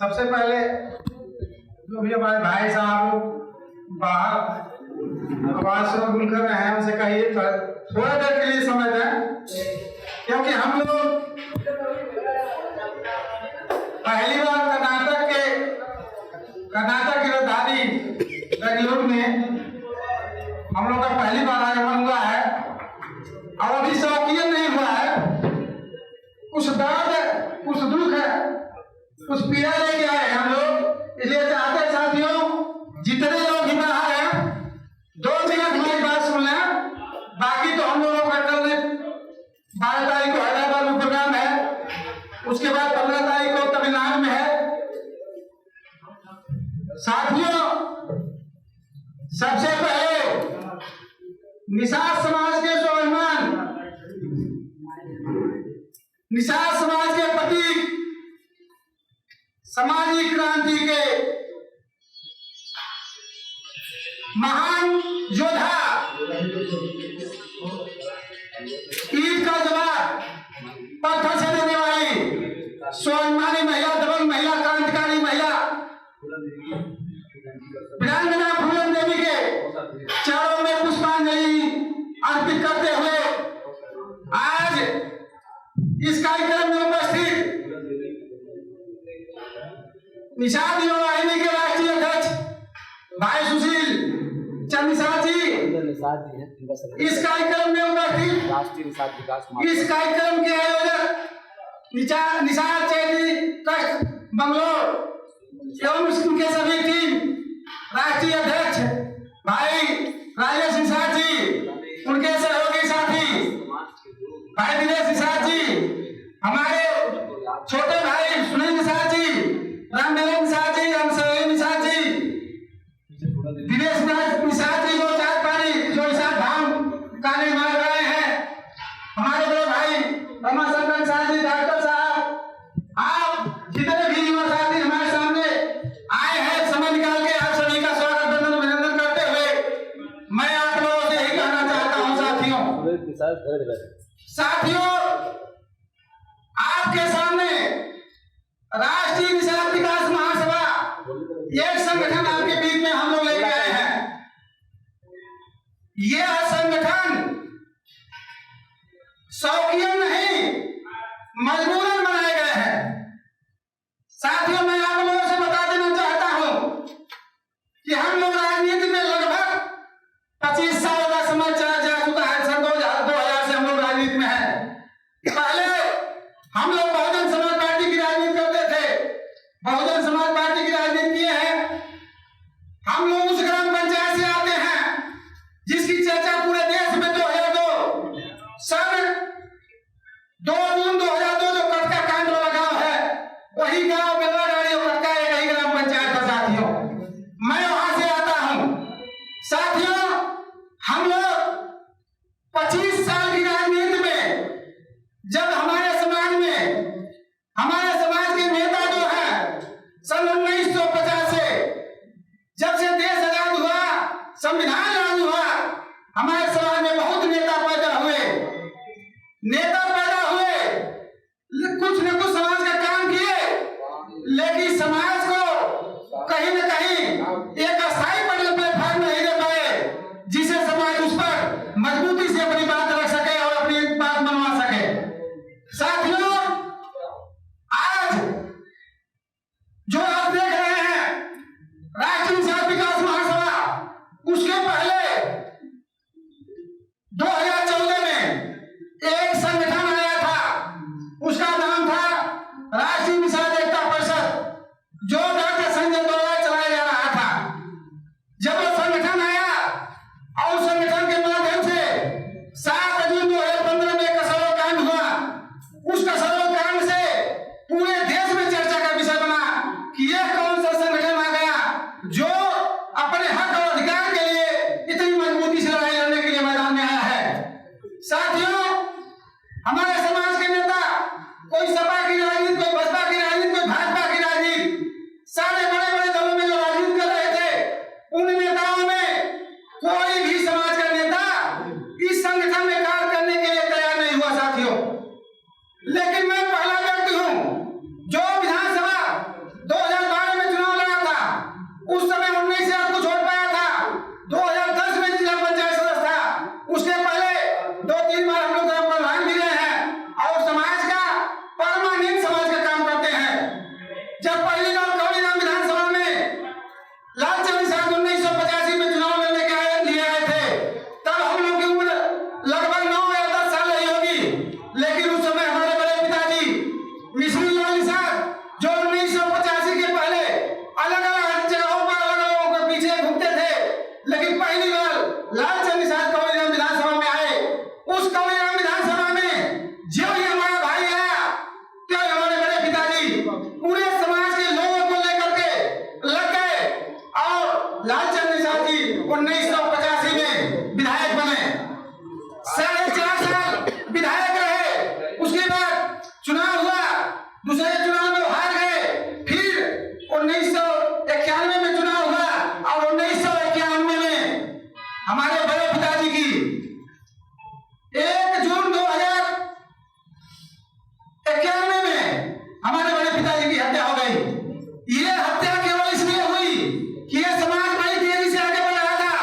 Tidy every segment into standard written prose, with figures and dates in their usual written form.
सबसे पहले जो भी हमारे भाई साहब बाहर आवाज से गुल कर रहे हैं उनसे कहिए थोड़ा देर के लिए समय दें, क्योंकि हम लोग पहली बार कर्नाटक की राजधानी बेंगलुरु में हम लोग का पहली बार आगमन हुआ है और अभी शौकिया नहीं हुआ है। कुछ दर्द, कुछ दुख है, कुछ पीड़ा लेके आए हम लोग। इसलिए चाहते हैं साथियों, जितने लोग भी बाहर हैं 2 मिनट हमारी बात सुन लें। बाकी तो हम लोगों का कल 12 तारीख को हैदराबाद में प्रोग्राम है, उसके बाद 15 तारीख को तमिलनाडु में है। साथियों, सबसे पहले निषाद समाज के स्वाभिमान, निषाद समाज के प्रतीक, सामाजिक क्रांति के महान योद्धा, ईद का जवाब पत्थर से देने वाली स्वाभिमानी महिला, दबंग महिला, क्रांतिकारी महिला वीरांगना फूलन देवी के चरणों में पुष्पांजलि अर्पित करते हुए आज इस कार्यक्रम में उपस्थित निषाद युवा वाहिनी के राष्ट्रीय अध्यक्ष भाई सुशील चंद निषाद जी इस कार्यक्रम में उपस्थित, इस कार्यक्रम के आयोजक निषाद चैत्री ट्रस्ट बंगलोर एवं उनके सभी टीम, राष्ट्रीय अध्यक्ष भाई राजेश निषाद जी, उनके सहयोगी साथी भाई दिनेश निषाद जी, हमारे छोटे भाई सुनील निषाद जी, रामदेव निषाद जी, हम सहयोगी निषाद जी, दिनेश निषाद जी जो चार पानी जो निषाद धाम का निर्माण कर रहे हैं, हमारे बड़े भाई रमाशंकर निषाद जी, डॉक्टर साहब, आप जितने भी युवा साथी हमारे सामने आए हैं, समय निकाल के आप सभी का स्वागत बंदन अभिनंदन करते हुए मैं आप लोगों से यही कहना चाहता हूं साथियों, आपके सामने राष्ट्रीय निषाद विकास महासभा एक संगठन आपके बीच में हम लोग लेके आए हैं। यह संगठन शौकियन नहीं, मजबूरन बनाए गए हैं। साथियों, मैं आप लोगों से बता देना चाहता हूं कि हम लोग राजनीति में लगभग 25 साल का समय चला जा चुका है। सन 2000 से हम लोग राजनीति में हैं। पहले हम लोग बहुजन समाज पार्टी की राजनीति करते थे, बहुजन समाज पार्टी की राजनीति किए हैं। हम लोग उस ग्राम पंचायत से आते हैं जिसकी चर्चा पूरे देश में 2002 सन 2 जून 2002 जो कटका कांड लगा है, वही गांव बेलवागाड़ी और कटका एक ही ग्राम पंचायत का। साथियों, मैं वहां से आता हूं। साथियों, हम लोग 25 साल की राजनीति में जब हमारे समाज के नेता जो है सन 1950 से जब से देश आजाद हुआ, संविधान लागू हुआ, हमारे समाज में बहुत नेता पैदा हुए, कुछ न कुछ समाज का काम किए, लेकिन समाज को कहीं न कहीं एक अस्थायी प्लेटफॉर्म नहीं दे पाए जिसे समाज उस पर मजबूती से अपनी बात रख सके और अपनी बात मनवा सके। साथियों, आज जो आप देख रहे हैं राष्ट्रीय निषाद विकास महासभा, उसके पहले जब पहली बार कौड़ीराम विधानसभा में लालचंद निषाद 1985 में चुनाव लड़ने के लिए आए थे, तब हम लोग की उम्र लगभग 9 या 10 साल रही होगी। लेकिन उस समय हमारे बड़े पिताजी मिश्री लाल निषाद, जो 1985 के पहले अलग अलग जगहों पर अलग लोगों के पीछे घूमते थे, लेकिन पहली बार लालचंद निषाद कौड़ीराम विधानसभा में आए। उस कौड़ीराम विधानसभा में जो ही हमारा भाई आया, तो हमारे बड़े पिताजी पूरे समाज के लोगों को लेकर के लग गए और लालचंद निषाद जी 1985 में विधायक बने। 4.5 साल विधायक रहे। उसके बाद चुनाव हुआ, दूसरे चुनाव में हार गए। फिर 1991 में चुनाव हुआ और 1991 में हमारे बड़े पिताजी की 1 जून 2091 में हमारे बड़े पिताजी की हत्या हो गई। ये हत्या केवल इसलिए हुई कि ये समाज बड़ी तेजी से आगे बढ़ रहा था।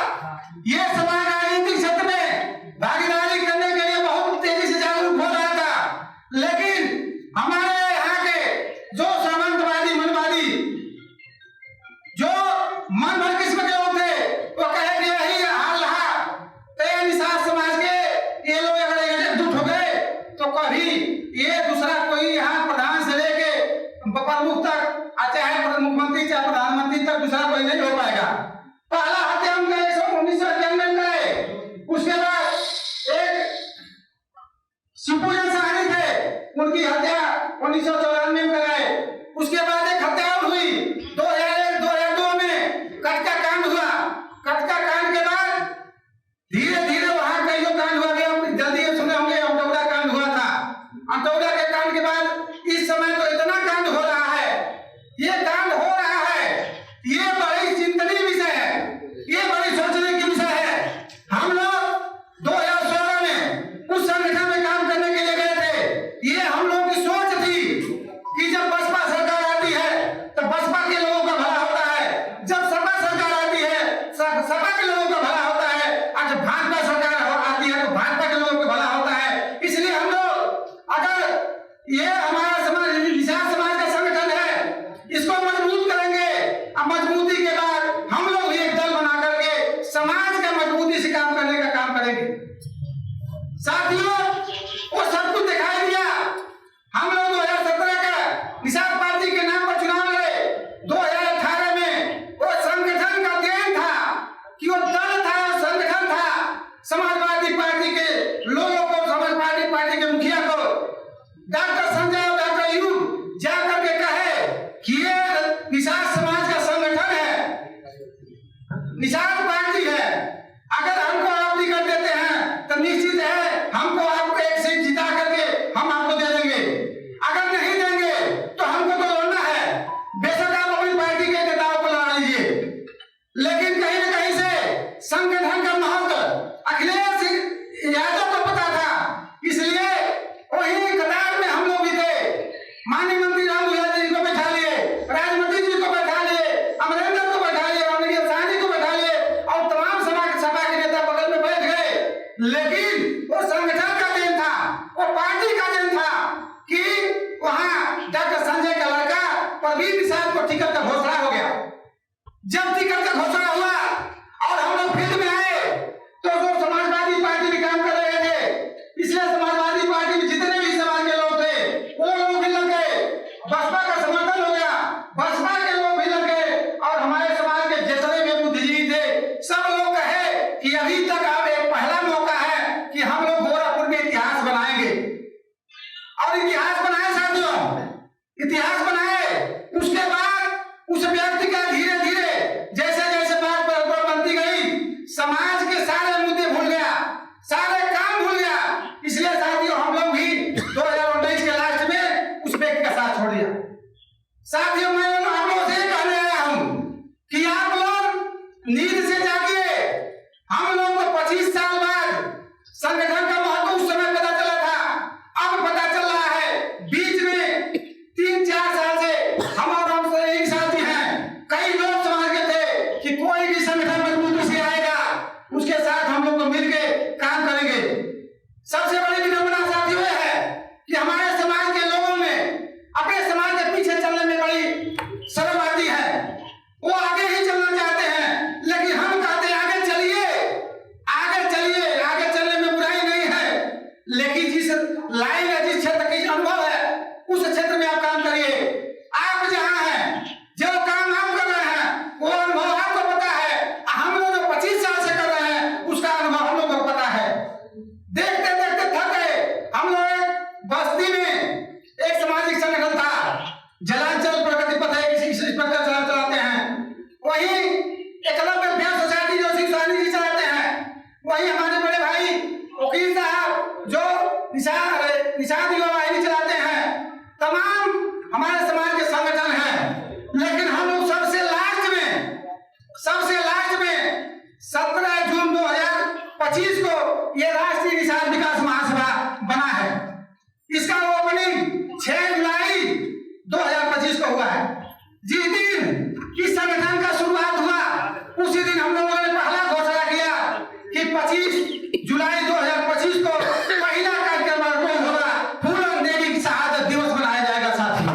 ये समाज राजनीतिक क्षेत्र में भागीदारी करने के लिए बहुत तेजी से जागरूक हो रहा था। लेकिन हमारे यहाँ के जो सामंतवादी मनवादी, जो मन भर किस्म के लोग थे, वो कहे कि यही हाल रहा तो ये निषाद समाज के ये लोग अगर एकजुट हो गए तो कभी ये दूसरा कोई यहाँ प्रधान से लेके प्रमुख तक, चाहे मुख्यमंत्री चाहे प्रधानमंत्री तक, दूसरा कोई नहीं हो पाएगा। पहला हत्या उनका 1991 में करे। उसके बाद एक शिवपूजन सहानी थे, उनकी हत्या 1994 में कराए। उसके बाद एक हत्या और हुई 2001-2002 में कटका कांड हुआ। कटका कांड के बाद धीरे धीरे वहां कई जो कांड हुआ गया, जल्दी सुने होंगे अंतौड़ा कांड हुआ था। अंतौड़ा के कांड के बाद इस समय तो इतना कांड हो रहा है, ये कांड हो रहा है, ये बड़ी चिंतनीय विषय है, ये बड़ी सोचने की विषय है। हम लोग 2016 में उस संगठन में काम करने के लिए गए थे। ये हम लोगों की सोच थी कि जब बसपा सरकार आती है तो बसपा के लोगों का भला होता है, जब सपा सरकार आती है सपा के लोगों का भला होता है, और जब भाजपा सरकार आती है तो भाजपा के लोगों का भला होता है। इसलिए हम लोग, अगर ये हमारा समाज निषाद समाज का संगठन है, इसको मजबूत करेंगे। अब मजबूती के बाद हम लोग एक दल बना करके समाज का मजबूती से काम करने का काम करेंगे। साथियों, वो सब कुछ दिखाई दिया। हम लोग 2017 का निषाद पार्टी के नाम पर चुनाव लड़े। 2018 में वो संगठन का देन था कि वो दल था, संगठन था। समाजवादी पार्टी के लोगों को, समाजवादी पार्टी के मुखिया को डॉक्टर संजय और डॉक्टर यूब जाकर के कहे कि ये निषाद समाज का संगठन है, निषाद पार्टी है। अगर हमको आप टिकट देते हैं तो निश्चित है हमको आपको एक सीट जिता करके हम आपको दे देंगे। अगर नहीं देंगे तो हमको तो लड़ना है। बेशक आप अपनी पार्टी के नेताओं को लड़ा लीजिए, लेकिन कहीं न कहीं से संगठन का महत्व अखिलेश यादव को पता था। इसलिए वही कतार में हम लोग भी थे। माननीय मंत्री राम विलास जी को बैठा लिए, राजमंत्री जी को बैठा लिए, अमरेंद्र को बैठा लिए, रणवीर शाह जी को बैठा लिए और तमाम सपा के नेता बगल में बैठ गए। लेकिन वो संगठन का देन था, वो पार्टी का देन था कि वहां डॉक्टर संजय का लड़का प्रवीण निषाद को टिकट का घोषणा हो गया। जब टिकट का घोषणा हुआ और हम लोग फील्ड में आए तो वो समाजवादी पार्टी में काम कर रहे थे। इसलिए समाजवादी पार्टी में जितने भी समाज के लोग थे वो लोग भी लग गए। बसपा का समर्थन हो गया, बसपा के लोग भी लग गए और हमारे समाज के जितने भी बुद्धिजीवी थे सब लोग कहे कि अभी तक अब एक पहला मौका है कि हम लोग गोरखपुर में इतिहास बनाएंगे। और इतिहास बनाए साथियों, इतिहास बनाए। उसके बाद उस व्यक्ति का धीरे धीरे जैसे जैसे बात बनती गई, समाज के सारे मुद्दे भूल गया, सारे काम भूल गया। इसलिए साथियों हम लोग भी 2019 के लास्ट में उस व्यक्ति का साथ छोड़ दिया। साथियों, मैं आप लोगों से कहने आया हूं कि आप लोग नींद से जागिए। हम लोग को 25 साल बाद संगठन का महत्व उस समय पता चला था, अब पता चल रहा है। बीच में 3-4 साल से हम और हमसे एक साथी हैं, कई लोग समाज के थे कि कोई भी संगठन मजबूती से आएगा उसके साथ हम लोग को मिलकर काम करेंगे। सबसे बड़ी विडंबना साथियों है कि हमारे समाज के लोगों में अपने समाज के पीछे चलने में बड़ी जलांचल प्रगति पथ है, इस पर चलाते हैं। वही एकलव्य वेलफेयर सोसाइटी जो श्री सानी जी चलाते हैं, वही हमारे बड़े भाई वकील साहब जो निषाद युवा वाहिनी चलाते हैं। तमाम हमारे समाज के संगठन हैं, लेकिन हम लोग सबसे लास्ट में 17 जून 2025 को ये राष्ट्रीय निषाद विकास महासभा बना है। इसका ओपनिंग 6 जुलाई 2025 को हुआ है। जिस दिन इस संगठन का शुरुआत हुआ, उसी दिन हम लोगों ने पहला घोषणा किया कि 25 जुलाई 2025 को पहला कार्यक्रम होगा, फूलन देवी की शहादत दिवस मनाया जाएगा साथियों।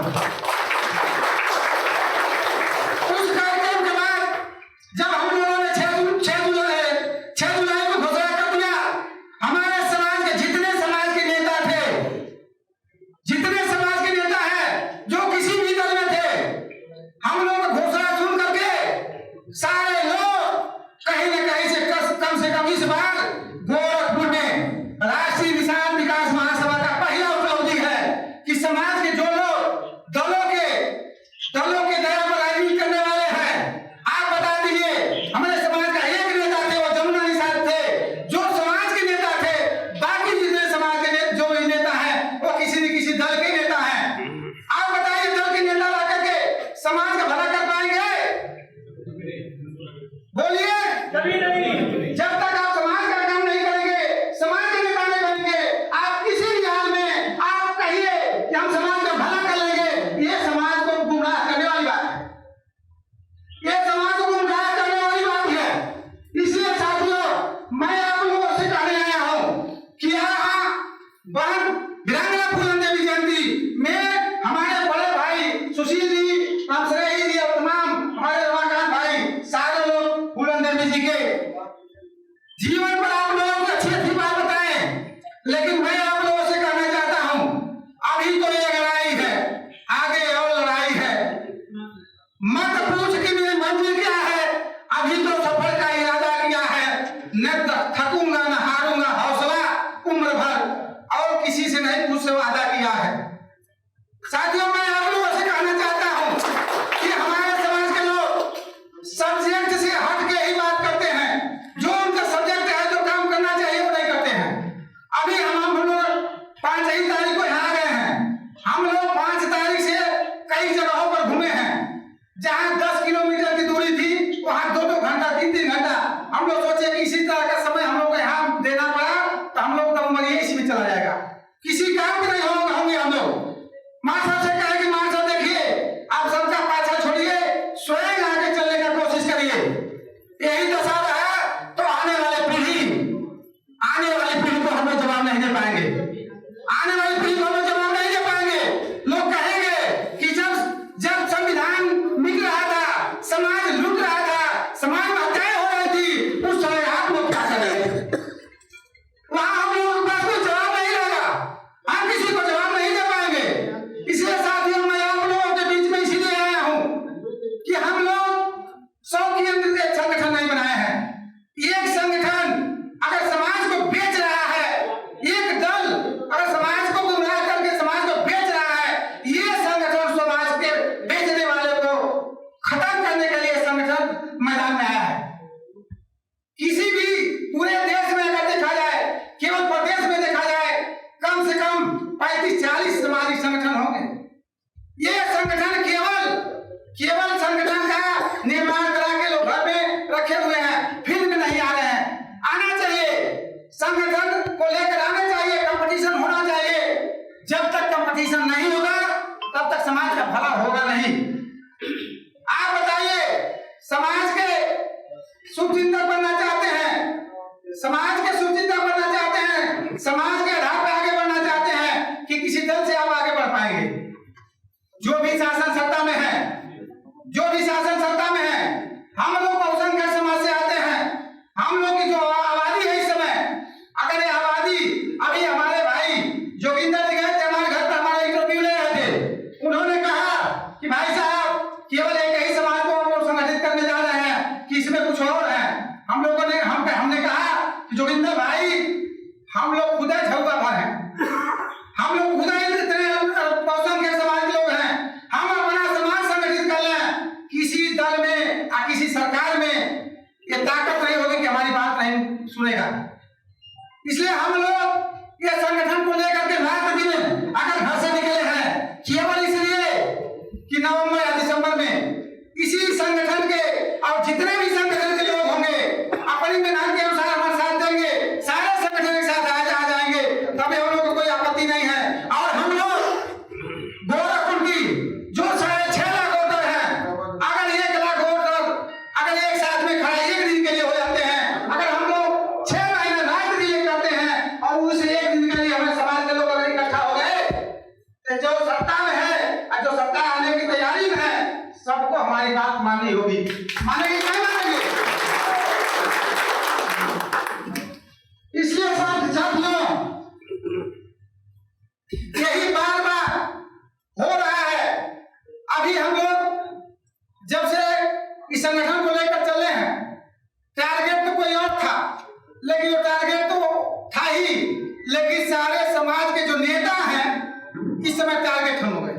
उस कार्यक्रम के बाद जब हम लोगों ने 6 जुलाई को घोषणा कर दिया, हमारे समाज के जितने समाज के नेता हैं, जो किसी भी दल में थे, हम लोग घोषणा सुन करके सारे लोग कहीं न कहीं से कम इस बार गोरखपुर में राष्ट्रीय निषाद विकास महासभा का पहला उपलब्धि है कि समाज के जो लोग दलों के दया पर राजनीति करने वाले हैं, आप बता दीजिए, हमारे समाज का एक नेता थे, वो जमुना निषाद थे, जो समाज के नेता थे। बाकी जितने समाज के जो नेता हैं वो किसी न किसी दल के नेता हैं। आप बताइए, दल के नेता ला करके समाज का भला कर पाएंगे? बोलिए, कभी नहीं। जब तक आप समाज का काम नहीं करेंगे, समाज के नेता नहीं बनेंगे, आप किसी भी हाल में आप कहिए कि हम समाज का भला कर लेंगे, ये समाज को गुमराह करने वाली बात है। ये समाज को गुमराह करने वाली बात है। इसलिए साथियों, मैं आप लोगों से कहने आया हूं कि यहाँ वीरांगना फूलन देवी जयंती में हमारे बड़े भाई सुशील जी, रामसरेही जी और तमाम हमारे रमाकांत भाई, सारे लोग फूलन देवी जी के जीवन पर आप लोगों को अच्छी बात बताएं। लेकिन मैं आप लोगों से कहना चाहता हूं, अभी तो ये लड़ाई है, आगे और लड़ाई है। मत पूछ कि मेरी मंजिल क्या है, अभी तो सफर का इरादा किया है। न थकूंगा न हारूंगा, हौसला उम्र भर, और किसी से नहीं मुझसे वादा किया है। साथियों, मैं आप लोगों से कहना चाहता हूं कि हमारे समाज के लोग सब्जेक्ट से हट के ही बात करते हैं। जो उनका सब्जेक्ट है, जो काम करना चाहिए, वो नहीं करते हैं। अभी हम लोग 5 ही तारीख को यहाँ गए हैं। हम लोग 5 तारीख से कई जगहों पर घूमे हैं। जहाँ 10 किलोमीटर की दूरी थी, वहाँ 2-2 घंटा 3-3 घंटा हम लोग सोचे कि इसी तरह का समय हम लोग को यहाँ देना पड़ा तो हम लोग का उम्र इसी में चला जाएगा, किसी काम के नहीं होंगे हम लोग। माँ साहब से कहे कि माँ साहब देखिए, आप सबका पाछा छोड़िए, स्वयं आगे चलने का कोशिश करिए। यही दशा है तो आने वाली पीढ़ी को हमें जवाब नहीं दे पाएंगे। आने वाली पीढ़ी को हमें जवाब नहीं दे पाएंगे। लोग कहेंगे कि जब संविधान मिल रहा था, समाज लुट रहा था, समाज में हत्याएं हो रही थी, उस समय आप लोग क्या कर रहे थे? वहां हम लोगों के पास कोई जवाब नहीं रहेगा, हम किसी को जवाब नहीं दे पाएंगे। इसलिए साथियों, मैं आप लोगों के बीच में इसलिए आया हूं कि हम लोग 100 की एक संगठन नहीं बनाए हैं। एक संगठन अगर समाज को बेच रहा है, एक दल अगर समाज को गुमराह करके समाज को बेच रहा है, ये संगठन समाज के बेचने वाले को खत्म करने के लिए संगठन मैदान में आया है। किसी भी पूरे देश में अगर देखा जाए, केवल प्रदेश में देखा जाए, कम से कम 35-40 सामाजिक संगठन होंगे। ये संगठन केवल संगठन का निर्माण करा के लोग घर में रखे हुए हैं, फील्ड में नहीं आ रहे हैं। आना चाहिए, संगठन को लेकर आना चाहिए, कंपटीशन होना चाहिए। जब तक कंपटीशन नहीं होगा, तब तक समाज का भला होगा नहीं। आप बताइए, समाज के शुभचिंतक बनना चाहते हैं, समाज के शुभचिंतक बनना चाहते हैं, समाज के आधार पर आगे बढ़ना चाहते हैं कि किसी दल से आप आगे बढ़ पाएंगे? जो भी शासन सत्ता में है, हम लोग बहुजन के समाज से आते हैं। हम लोग की जो आबादी है इस समय, अगर ये आबादी, अभी हमारे भाई जोगिंदर जी गए थे हमारे घर पर, हमारा इंटरव्यू ले रहे थे। उन्होंने कहा कि भाई साहब, केवल एक ही समाज को हम लोग संगठित करने जा रहे हैं कि इसमें कुछ और है। हम लोगों ने हमने कहा कि जोगिंदर भाई, हम लोग खुद झुआ भर हैं, हम लोग खुद बहुजन के समाज के लोग हैं, हम अपना इसलिए हम लोग ये संगठन को लेकर के रात दिन अगर घर से निकले हैं केवल इसलिए कि नवंबर या दिसंबर में इसी संगठन के और जितने भी संगठन के लोग होंगे अपनी मेहनत के अनुसार हमारे साथ देंगे, सारे संगठन एक साथ आ जाएंगे, तभी हम लोग को कोई आपत्ति नहीं है। और हम लोग गोरखपुर की जो 6.5 लाख वोटर हैं, अगर 1 लाख वोटर अगर एक साथ में खड़ा एक दिन के लिए हो जाते हैं, अगर हम लोग 6 महीने रात दिन करते हैं और उस एक दिन के लिए हमें समाज के लोग अगर इकट्ठा हो गए तो जो सत्ता में है और जो सत्ता आने की तैयारी में है सबको हमारी बात माननी होगी। मानेंगे क्या मानेंगे? इसलिए साथियों यही बार बार हो रहा है। अभी हम लोग जब से इस संगठन को लेकर चले हैं, टारगेट तो कोई और था, लेकिन वो टारगेट तो था ही, लेकिन सारे समाज के जो नेता हैं इस समय टारगेट हम हो गए।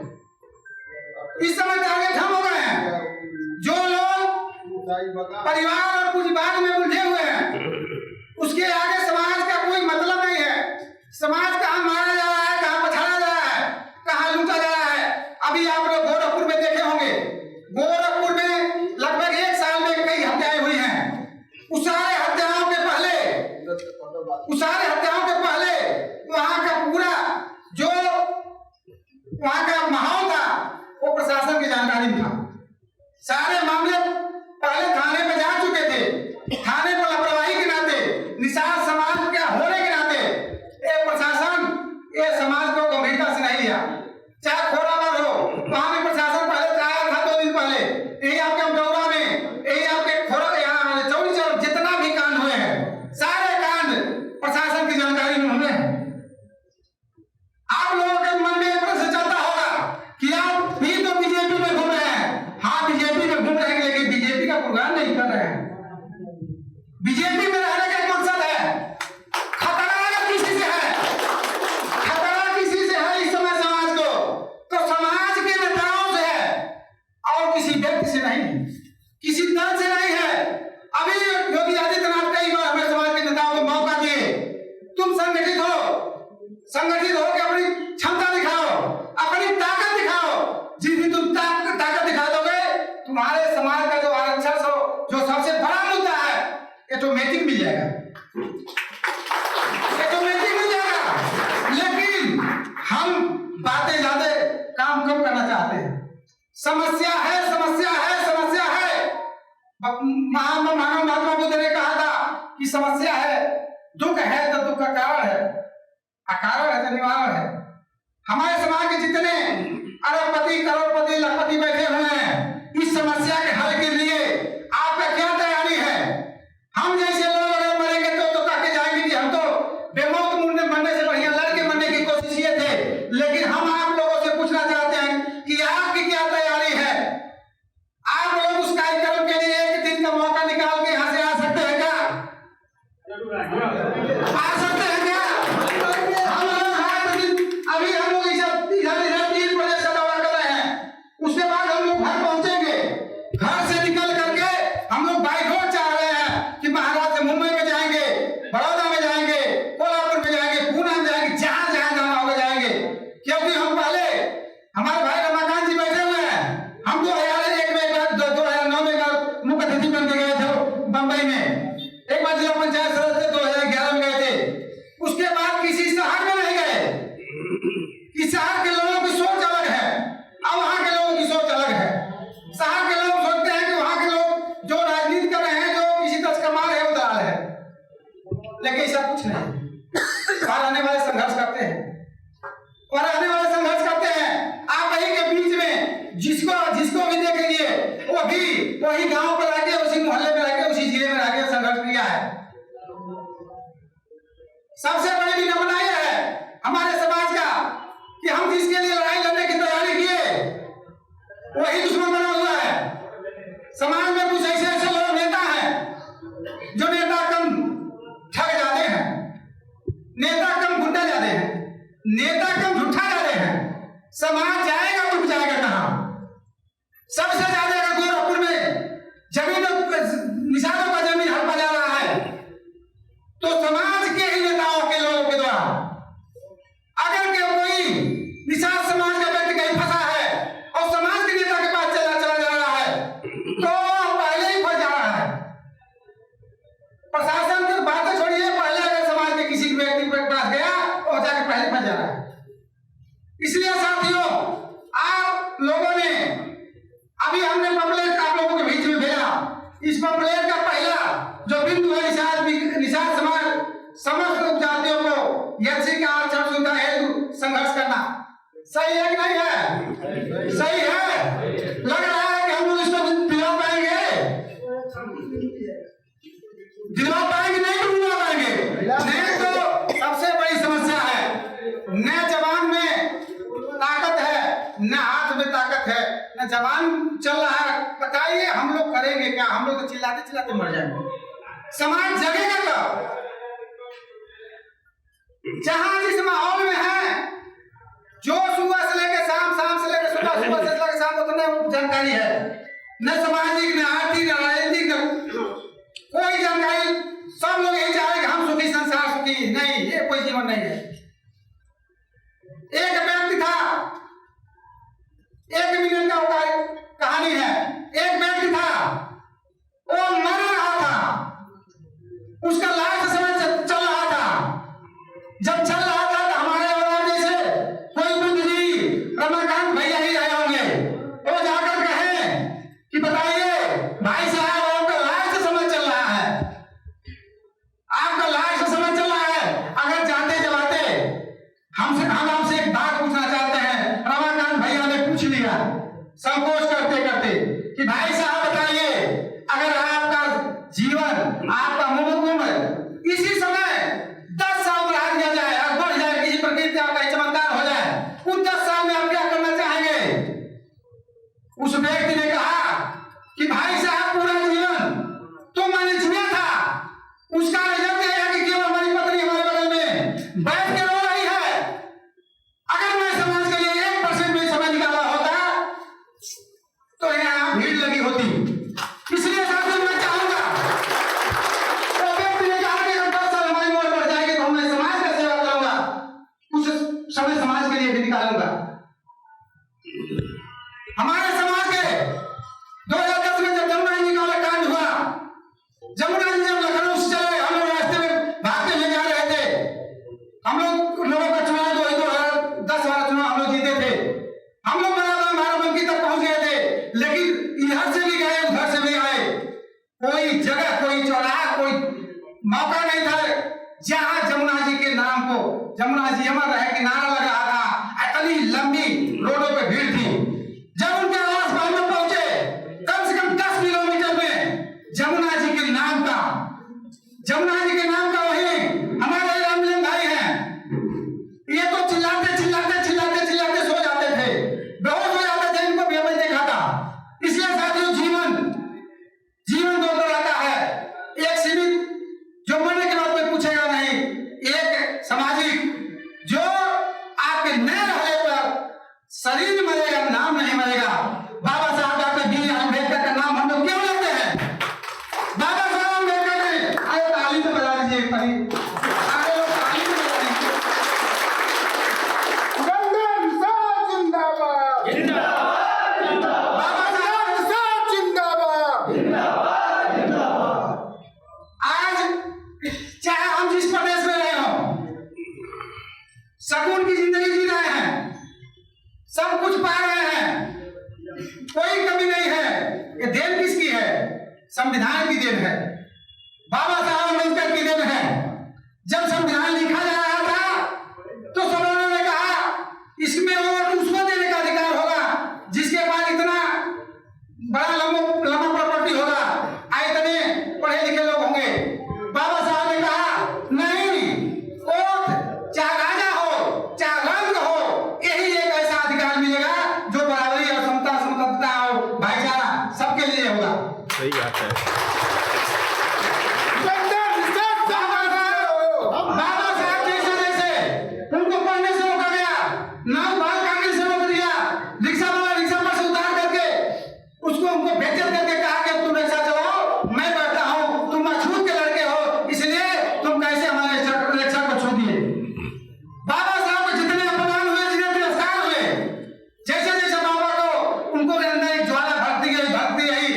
इस समय टारगेट हम हो गए हैं। जो लोग परिवार और पूंजीवाद में उलझे हुए हैं उसके आगे समाज का कोई मतलब नहीं है। समाज कहाँ मारा जा रहा है, कहाँ पछाड़ा जा रहा है, कहाँ लूटा जा रहा है। अभी आप लोग गोरखपुर में देखे होंगे, गोरखपुर में लगभग 1 साल में कई हत्याएं हुई हैं। उस सारे हत्याओं के पहले वहां का पूरा जो वहां का माहौल था वो प्रशासन की जानकारी में था। सारे मामले पहले थाने में जा चुके थे। थाने को लापरवाही के नाते, निषाद समाज का होने के नाते ये प्रशासन ये समाज को गंभीरता से नहीं लिया। चाहे खोराबाद हो, वहां भी प्रशासन पहले आया था 2 दिन पहले। यही आपके अमदौरा में, यही आपके चौरी चौर जितना भी कांड हुए हैं, सारे कांड प्रशासन की जानकारी में हुए हैं। आप लोगों के मन में एक प्रश्न चलता होगा कि आप भी तो बीजेपी में घूम रहे हैं। हाँ, बीजेपी में घूम रहे हैं, लेकिन बीजेपी का गुणगान नहीं कर रहे हैं। बीजेपी में रहने का मकसद है खतरा किसी से है, खतरा किसी से है इस समय समाज को, तो समाज के नेताओं से है और किसी व्यक्ति से नहीं, किसी दल से नहीं है। अभी योगी आदित्यनाथ कई बार हमें समाज के नेताओं को मौका दिए, तुम संगठित हो के अपनी क्षमता दिखाओ, अपनी ताकत दिखाओ। जिस दिन तुम ताकत दिखा दोगे, तुम्हारे समाज का जो आरक्षण जो सबसे बड़ा मुद्दा है ऑटोमेटिक मिल जाएगा, ऑटोमेटिक मिल जाएगा। लेकिन हम बातें ज्यादा काम कम करना चाहते हैं। समस्या है, समस्या है, समस्या है। मानव महात्मा बुद्ध ने कहा था कि समस्या है, दुख है तो दुख का कारण है, अकारण है तो निवारण है। हमारे समाज के जितने अरबपति, करोड़पति, लखपति बैठे हुए हैं, इस समस्या के हल के लिए आपका क्या तैयारी है? हम जैसे लोग अगर मरेंगे तो कह के जाएंगे कि हम तो बेमौत मरने से बढ़िया लड़ के मरने की कोशिश किए थे। लेकिन हम आप लोगों से पूछना चाहते हैं कि आपकी क्या तैयारी है? आप लोग उस कार्यक्रम के लिए एक दिन का मौका निकाल के यहाँ से आ सकते हैं क्या? आ सकते हैं क्या? हम लोग अभी हम लोग 3 बजे से दौरा कर रहे हैं, उसके बाद हम लोग घर पहुंचेंगे। घर से निकल करके हम लोग बाई रोड चाह रहे हैं कि महाराष्ट्र से मुंबई में जाएंगे, बड़ौदा में जाएंगे, कोल्हापुर में जाएंगे, पूना में जाएंगे, जहां जहां जाना होगा जाएंगे। क्योंकि हम पहले हमारे भाई रमाकांत जी बैठे हुए हैं, हम 2001 में 2009 में मुख्य अतिथि बन के गए थे बंबई में, एक बार जिला पंचायत सदस्य 2011 में गए थे। उसके बाद किसी शहर में नहीं गए। इस शहर के लोगों की सोच अलग है और वहां के लोगों की सोच अलग है। शहर के लोग सोचते हैं कि वहां के लोग जो राजनीति कर रहे हैं, जो किसी तरह का मार है वो दलाल है, लेकिन ऐसा कुछ नहीं। वहां रहने वाले संघर्ष करते हैं, वहां रहने वाले संघर्ष करते हैं। आप वही के बीच में जिसको भी देखेंगे वो भी वही गांव पर आके, उसी मोहल्ले में रहकर, उसी जिले में रहकर संघर्ष किया है। सबसे बड़ी विडंबना यह है हमारे समाज का कि हम जिसके लिए लड़ाई लड़ने की तैयारी किए वही दुश्मन बना हुआ है। समाज में कुछ ऐसे लोग नेता हैं जो नेता कम ठग जाते हैं, नेता कम गुंडा जाते हैं, नेता कम झूठा जाते हैं। समाज जाएगा तो जाएगा कहां? सबसे ज्यादा अगर गोरखपुर में निषादों का जमीन हड़पा जा रहा है तो समाज के ही नेताओं तो पहले ही फंस जा रहा है। प्रशासन की बातें छोड़िए, पहले अगर समाज के किसी व्यक्ति के पास गया और जाके पहले फंस जा रहा है। इसलिए साथियों, आप लोगों ने अभी हमने पम्पलेट आप लोगों के बीच में भेजा। इस पम्पलेट का पहला जो बिंदु है, निषाद समाज समस्त उपजातियों को एससी का आरक्षण सुविधा हेतु संघर्ष करना, सही है कि नहीं है? सही है। लग रहा है कि हम लोग इसको दिला पाएंगे, नहीं दिला पाएंगे। नहीं तो सबसे बड़ी समस्या है, न जवान में ताकत है, न हाथ में ताकत है, न जवान चल रहा है। बताइए हम लोग करेंगे क्या? हम लोग तो चिल्लाते चिल्लाते मर जाएंगे। समाज जगेगा कब? जहां जिस माहौल में है, जो सुबह से लेकर शाम, शाम से लेकर सुबह, सुबह से लेकर शाम उतने जानकारी है, न सामाजिक, न आर्थिक, न राजनीतिक, कोई जानकारी। सब लोग यही चाहे कि हम सुखी, संसार सुखी। नहीं, ये कोई जीवन नहीं है। एक व्यक्ति था, 1 मिनट का कहानी है। एक व्यक्ति था, वो मर रहा था, उसका लास्ट समय चल रहा था। जब चल रहा था तो हमारे और जैसे कोई बुद्ध जी, रमाकांत भैया ही आए होंगे। वो जाकर कहे कि बताइए भाई साहब, आपका लास्ट समय चल रहा है, आपका लास्ट समय चल रहा है। अगर जाते जवाते हम आपसे एक बात पूछना चाहते हैं। रमाकांत भैया ने पूछ लिया संकोच करते करते कि भाई साहब बताइए, अगर आपका जीवन, आपका उम्र इसी समय 10 साल बढ़ा दिया जाए और बढ़ जाए, किसी प्रकृति का चमत्कार हो जाए, उन 10 साल में आप क्या करना चाहेंगे? उस व्यक्ति ने कहा कि भाई साहब, पूरा जीवन तो मैंने जिया था, उसका रिजल्ट यह है कि केवल हमारी पत्नी हमारे बगल में बैठ के रो रही है। अगर मैं समाज के लिए 1% भी समय निकाला होता तो यहाँ भीड़ लगी होती। इसलिए साथियों, मैं चाहूंगा, तो व्यक्ति ने कहा कि अगर 10 साल हमारी उम्र बढ़ जाएगी तो मैं समाज का सेवा करूंगा, कुछ समय समाज के लिए भी निकालूंगा। हमारे समाज के 2010 में जब जमुना जी का कांड हुआ, जमुना जी जब लखनऊ से चले, हम लोग रास्ते में भागते हुए जा रहे थे। हम लोगों का चुनाव 2010 वाला चुनाव हम लोग जीते थे। हम लोग बराबर बाराबंकी तक पहुंच गए थे, लेकिन इधर से भी गए, उधर से भी आए, कोई जगह, कोई चौराहा, कोई मौका नहीं था जहां जमुना जी के नाम को, जमुना जी अमर रहे के नारा लग रहा था। इतनी लंबी रोडों पे भीड़ थी। जब उनके आवास पर हम पहुंचे, कम से कम 10 किलोमीटर में जमुना जी के नाम का वही हमारे रामलिंग भाई हैं। ये तो चिल्लाते चिल्लाते चिल्लाते चिल्लाते सो जाते थे, बेहोश हो जाते थे। इनको भी हमें देखा था। इसलिए साथियों, जीवन दो रहता है। एक सीमित जो मरने के बाद कोई पूछेगा नहीं, एक सामाजिक जो आपके न रहने पर शरीर मरेगा, नाम नहीं मरेगा। बाबा साहब डॉक्टर बी आर अम्बेडकर का नाम हम लोग क्यों लेते हैं? बाबा साहब अम्बेडकर ने, आए ताली तो बजा दीजिए, सारे लोग ताली तो बजा दीजिए। बाबा साहब जिंदाबाद। आज चाहे हम जिस प्रदेश में रहे हो, सुकून की जिंदगी जी रहे हैं, सब कुछ पा रहे हैं, कोई कमी नहीं है। ये देन किसकी है? संविधान की देन है, बाबा साहब अम्बेडकर की देन है। जब संविधान लिखा जा रहा था तो सब लोगों ने कहा इसमें और उसको देने का अधिकार होगा जिसके पास इतना बड़ा लंबा प्रॉपर्टी होगा, इतने पढ़े लिखे लोग होंगे। बाबा साहब ने कहा नहीं, कोर्ट चाहे राजा हो, चाहे रंग हो, यही एक ऐसा अधिकार मिलेगा जो बराबरी और समता, स्वतंत्रता और भाईचारा सबके लिए होगा। सही बात है। बाबा साहब जैसे उनको पढ़ने से रोका गया, ना बाल काटने से रोक दिया, रिक्शा वाला रिक्शा पर से उतार करके उसको उनको बेइज्जत करके कहा कि तुम रिक्शा चलाओ, मैं बैठा हूं, तुम अछूत के लड़के हो, इसलिए तुम कैसे हमारे रिक्शा को छू दिए। बाबा साहब को जितने अपमान हुए, जितने तिरस्कार हुए, जैसे जैसे बाबा को उनको अंदर एक ज्वाला भरती रही,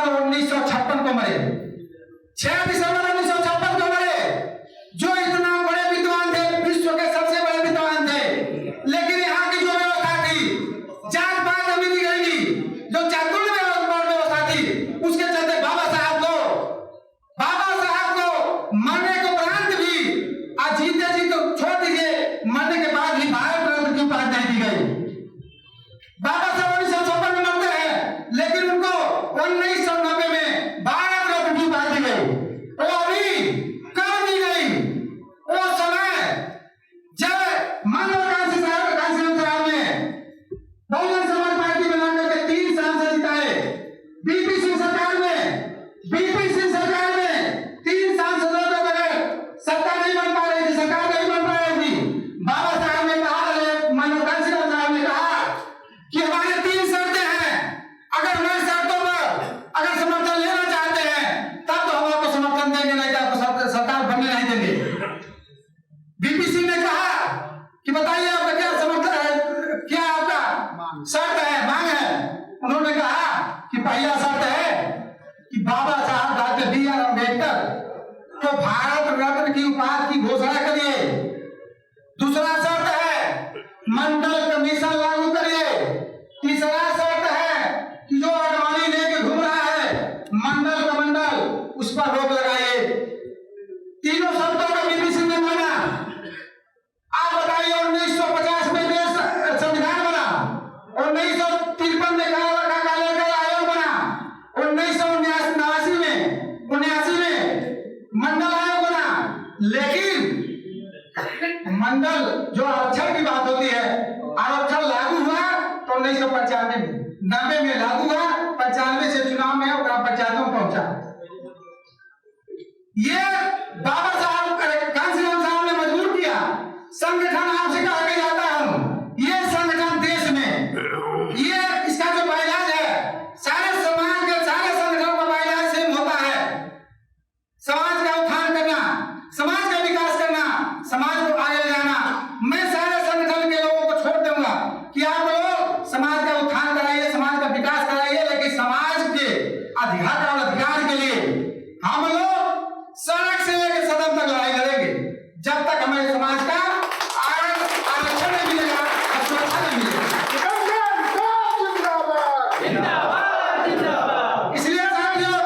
दिसंबर 1956 को मरे। 6 दिसंबर 1956 को मरे। जो इतना बड़े विद्वान थे, विश्व के सबसे बड़े विद्वान थे, लेकिन यहाँ की जो व्यवस्था थी, जात पात अभी नहीं गई, जो चातुर्य व्यवस्था थी, उसके चलते बाबा साहब को मरने के उपरांत भी, आज जीते जी तो छोड़ दीजिए, मरने के बाद भी भारत रत्न की उपाधि नहीं दी गई। बाबा साहब 1956 में मरते हैं, लेकिन उनको 1990 में भारत रत्न की उपाधि दी गई। वो अभी कब दी गई? वो समय जब मानव कांसीराम में बहुजन समाज पार्टी बना करके 3 सांसद जिताए। बीपी सिंह सरकार में 3 सांसदों के बगैर सत्ता नहीं बन पा रही थी, सरकार नहीं बन पा रही थी। बाबा साहब ने कहा, मानव कांसीराम साहब ने कहा कि हमारे 3 शर्तें हैं, अगर हमारे शर्तों पर अगर समर्थन लेना चाहते हैं तब तो हम आपको समर्थन देंगे, नहीं तो आपको सरकार बनने नहीं देंगे। बीपी सिंह ने कहा कि बताइए आपका क्या समर्थन है, क्या आपका शर्त है, मांग है? उन्होंने कहा कि पहला शर्त है कि बाबा साहब डॉक्टर B.R. अम्बेडकर को भारत रत्न की उपाधि की घोषणा करिए। दूसरा शर्त है मंडल कमीशन लागू करिए। तीसरा शर्त है कि जो अडवाणी लेके घूम रहा है मंडल का मंडल, उस पर रोक लगाइए। तीनों शर्तों का बीपी सिंह ने माना। आप बताइए 1950 में देश संविधान बना, 1953 में कालेकर आयोग बना, 1979 में मंडल आयोग बना। लेकिन मंडल जो आरक्षण की बात होती है, आरक्षण लागू हुआ तो 1995 में, 90 में लागू हुआ, 95 से चुनाव में और पंचायतों में पहुंचा। ये बाबा साहब कांसीराम साहब ने मजबूर किया। संगठन आपसे कहा के जाता हूं, ये संगठन देश में, ये इसका जो बाइलाज है, सारे समाज के सारे संगठनों का बाइलाज सेम होता है। समाज का उत्थान करना, समाज का विकास करना, समाज को आगे ले जाना। मैं सारे संगठन के लोगों को छोड़ दूंगा कि आप लोग समाज का उत्थान कराइए, समाज का विकास कराइए, लेकिन समाज के अधिकार और अधिकार के लिए हम लोग सड़क से लेकर सदन तक लड़ाई लड़ेंगे, जब तक हमारे समाज का आरक्षण नहीं मिलेगा, सुरक्षा नहीं मिलेगा। इसलिए साथियों,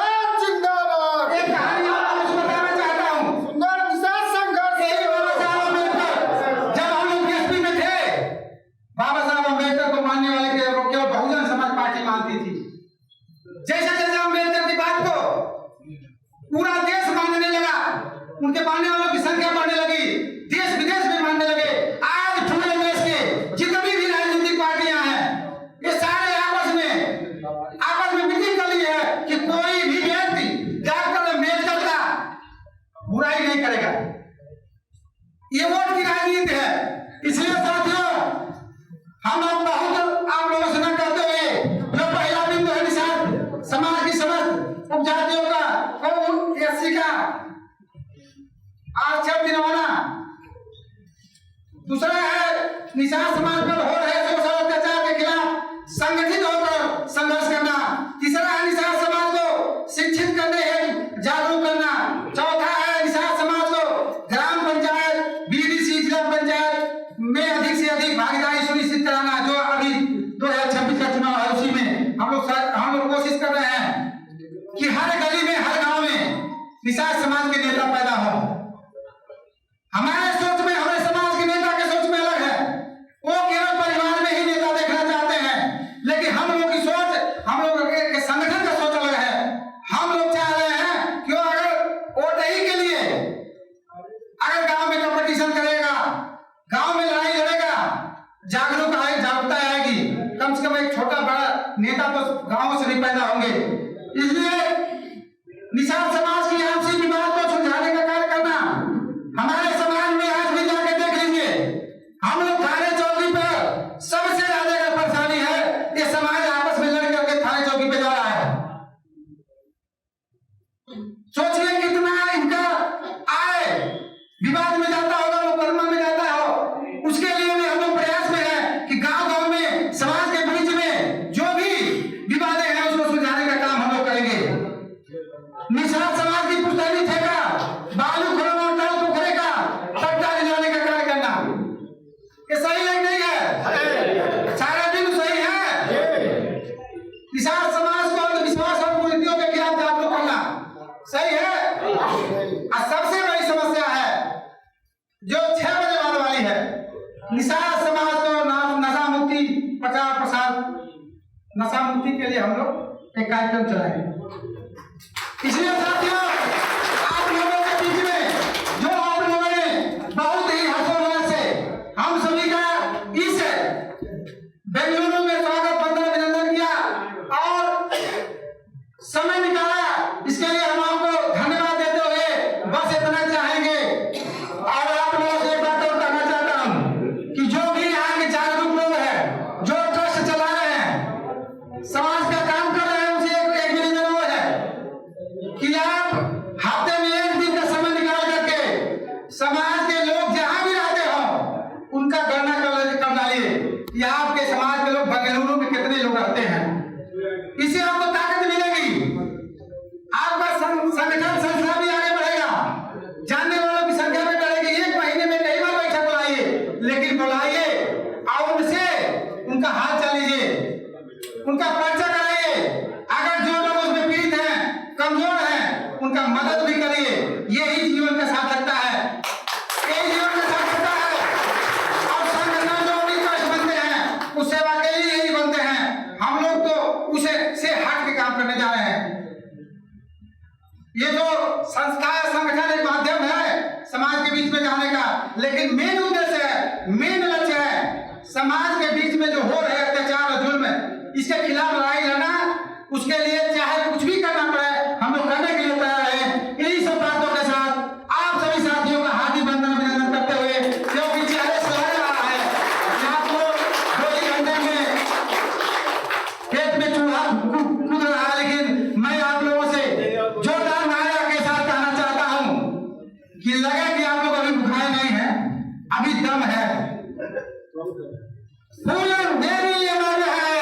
एक कहानी आपको बताना चाहता हूँ। जब हम लोग बीएसपी में थे, बाबा साहब अम्बेडकर को मानने वाले केवल बहुजन समाज पार्टी मानती थी। जैसे जैसे अम्बेडकर की बात को पूरा देश मानने लगा, उनके मानने वालों की संख्या बढ़ने लगी, देश विदेश में मानने लगे। आज पूरे देश के जितनी भी राजनीतिक पार्टियां हैं, ये सारे आपस में मीटिंग कर ली है कि कोई भी व्यक्ति डॉक्टर अम्बेडकर का बुराई नहीं करेगा। ये वोट की राजनीति है। इसलिए साथियों, हम लोग बहुत आप लोगों से न करते हुए जो पहला बिंदु है निषाद समाज की समस्त उपजातियों का और एससी का आरक्षण दिलवाना, दूसरा है निषाद समाज पर हो रहे शोषण अत्याचार के खिलाफ संगठित होकर संघर्ष करना, तीसरा है निषाद समाज को शिक्षित करने हेतु जागरूक करना, चौथा है निषाद समाज को ग्राम पंचायत, बीडीसी, जिला पंचायत में अधिक से अधिक भागीदारी सुनिश्चित कराना। जो अभी 2026 का चुनाव है, उसी में हम लोग कोशिश कर रहे हैं कि हर गली में, हर गांव में निषाद समाज के नेता पैदा हो। हमारे सोच में, हमारे समाज के नेता के सोच में अलग है। वो केवल परिवार में ही नेता देखना चाहते हैं, लेकिन हम लोगों की सोच, हम लोगों के संगठन का सोच अलग है। हम लोग चाह रहे हैं कि अगर वोट ही के लिए अगर गांव में कंपटीशन करेगा, गांव में लड़ाई लड़ेगा, जागरूकता आएगी, कम से कम एक छोटा बड़ा नेता तो गांव से नहीं पैदा होंगे। इसलिए निषाद समाज की आपसी विवाद को सुलझाने का कार्य करना। हमारे समाज में आज भी जाके देख लीजिए, हम लोग थाने चौकी पर सबसे ज्यादा अगर परेशानी है, ये समाज आपस में लड़ करके थाने चौकी पे जा रहा है। सोचिए कितना इनका आय विवाद में जाता होगा, मुकदमा में जाता हो। उसके लिए भी हम लोग प्रयास में हैं कि गांव-गांव में समाज के बीच में जो भी विवादें हैं उसको सुलझाने का काम हम लोग करेंगे। निषाद समाज की पुश्तैनी ठेका, बालू खनन उठाओ टुकड़े का पट्टा दिलाने का कार्य करना, ये सही है नहीं है? सारा दिन सही है? निषाद समाज को अंधविश्वास और कुरीतियों के खिलाफ जागरूक करना सही है? और सबसे बड़ी समस्या है जो 6 बजे बाद वाली है, निषाद समाज को नशा मुक्ति प्रचार प्रसार, नशा मुक्ति के लिए हम लोग एक कार्यक्रम चलाएंगे। इसलिए साथियों, आप लोगों के बीच में जो आप लोगों ने बहुत ही हर्षोल्लास से हम सभी का इस बेंगलुरु में स्वागत बंधन अभिनंदन किया और समय निकाला, इसके लिए हम आपको धन्यवाद देते हुए बस इतना चाहेंगे। और आप लोगों से एक बात और कहना चाहता हूँ कि जो भी यहाँ के जागरूक लोग हैं, जो ट्रस्ट चला रहे हैं, समाज का काम कर रहे हैं, उनसे एक निवेदन वो है कि आप हफ्ते में 1 दिन का समय निकाल करके समाज के लोग जहां भी रहते हो उनका गणना कर डालिए कि आपके समाज के लोग बेंगलुरु में कितने लोग रहते हैं। इससे आपको ताकत मिलेगी, आपका संगठन संस्था भी आगे बढ़ेगा, जानने वालों की संख्या भी बढ़ेगी। 1 महीने में कई बार बैठक बुलाइए, लेकिन बुलाइए और उनसे उनका हाल चाल लीजिए, उनका परिचय कराइए। अगर जो लोग उसमें पीड़ित हैं, कमजोर हैं, उनका मदद भी करिए। यही जीवन का सार्थकता है, यही जीवन का सार्थकता है। और संगठन जो भी कष्ट बनते हैं, उस सेवा के लिए यही बनते हैं। हम लोग तो उसे से हट के काम करने जा रहे हैं। ये जो संस्था संगठन एक माध्यम है समाज के बीच में जाने का, लेकिन मेन उद्देश्य है, मेन लक्ष्य है समाज के बीच में जो हो रहे अत्याचार और जुल्म, इसके खिलाफ लड़ाई लड़ना। उसके लिए चाहे कुछ भी करना पड़े, हम लोग करने के लिए तैयार हैं। इन्हीं सब बातों के साथ आप सभी साथियों का हार्दिक बंधन अभिनंदन करते हुए, क्योंकि चेहरे से लग रहा है कि आपको 2 घंटे में खेत में चूहा कूद रहा है, लेकिन मैं आप लोगों से जोरदार नारा के साथ कहना चाहता हूं कि लगे कि आप लोग अभी भुखाए नहीं हैं, अभी दम है। पूर्ण देवी अमर है।